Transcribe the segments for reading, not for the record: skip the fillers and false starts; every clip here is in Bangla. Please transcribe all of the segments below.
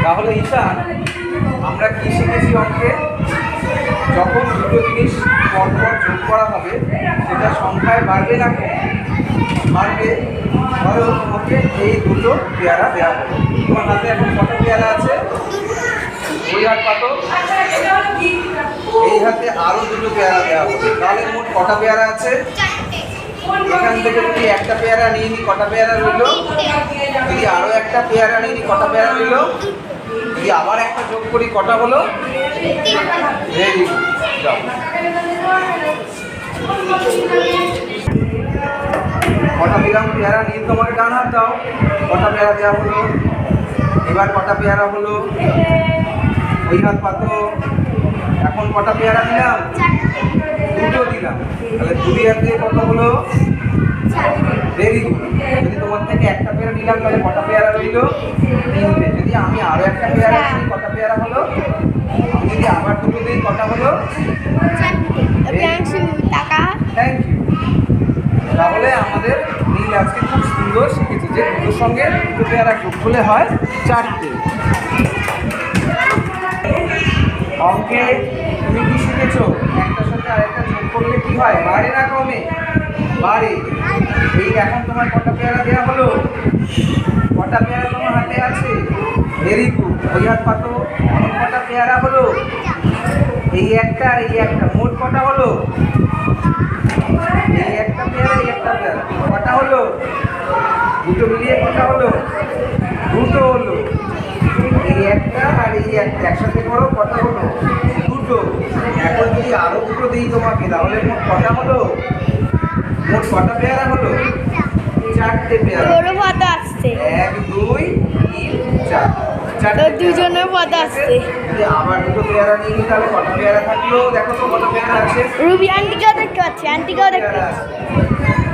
তাহলে ঈশান, আমরা কি শিখেছি অঙ্কে? যখন দুটো জিনিস পরপর যোগ করা হবে সেটা সংখ্যায় বাড়বে না বাড়বে। ধরো তোমাকে এই দুটো পেয়ারা দেওয়া হবে, তোমার হাতে এখন কত পেয়ারা আছে? ওই হাত পাতো, এই হাতে আরো দুটো পেয়ারা দেওয়া হবে, তাহলে মোট কটা পেয়ারা আছে? এখান থেকে যদি একটা পেয়ারা নিয়ে নি কটা পেয়ারা রইল? যদি আরো একটা পেয়ারা নিয়ে নি কটা পেয়ারা রইল? যদি আবার একটা যোগ করি কটা হলো? ভেরি গুড, যাও। কটা দিলাম পেয়ারা? নিয়ে তোমাকে ডান হাত দাও। কটা পেয়ারা দেওয়া হলো? এবার কটা পেয়ারা হলো? ওই হাত পাতো। এখন কটা পেয়ারা দিলাম? দুটো দিলাম, তাহলে দুই হাত দিয়ে কত হলো? Very good. যদি তোমার থেকে একটা পেয়ারা নিলাম তাহলে কটা পেয়ারা রইল? তিনটে। যদি আমি আরো একটা পেয়ারা দিই কটা পেয়ারা হলো? আমি যদি আবার দুটো দিই কটা হলো? Thank you. তাহলে আমাদের নীল আজকে খুব সুন্দর শিখেছে যে দুটোর সঙ্গে দুটো পেয়ারা যোগ করলে হয় চারটে। অঙ্কে তুমি কি শিখেছো? একটার সাথে আরেকটা যোগ করলে কি হয়? বাড়ে না কমে? বাড়ে। এই এখন তোমার কটা পেয়ারা দেওয়া হলো? কটা পেয়ারা তোমার হাতে আছে? Very good. ওই হাত পাতো। এখন কটা পেয়ারা হলো? এই একটা এই একটা, মোট কটা হলো? এই একটা পেয়ারা এই একটা পেয়ারা, কটা হলো? দুটো মিলিয়ে কটা হলো? দুটো হলো। এই একটা আর এই একটা একসাথে করো, কটা হলো? দুটো। এখন যদি আরো দুটো দিই তোমাকে তাহলে মোট কটা হলো? মোট কটা পেয়ারা হলো? চারটে পেয়ারা। এক দুই তিন চার, দুজনের পদ আসছে। যদি আবার দুটো পেয়ারা নিয়ে নিই তাহলে কটা পেয়ারা থাকলো? দেখো তো কটা পেয়ারা আছে। রুবি আন্টিকেও দেখতে পাচ্ছি, আন্টিকেও দেখতে পাচ্ছি।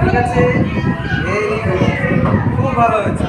ঠিক আছে, খুব ভালো হয়েছে।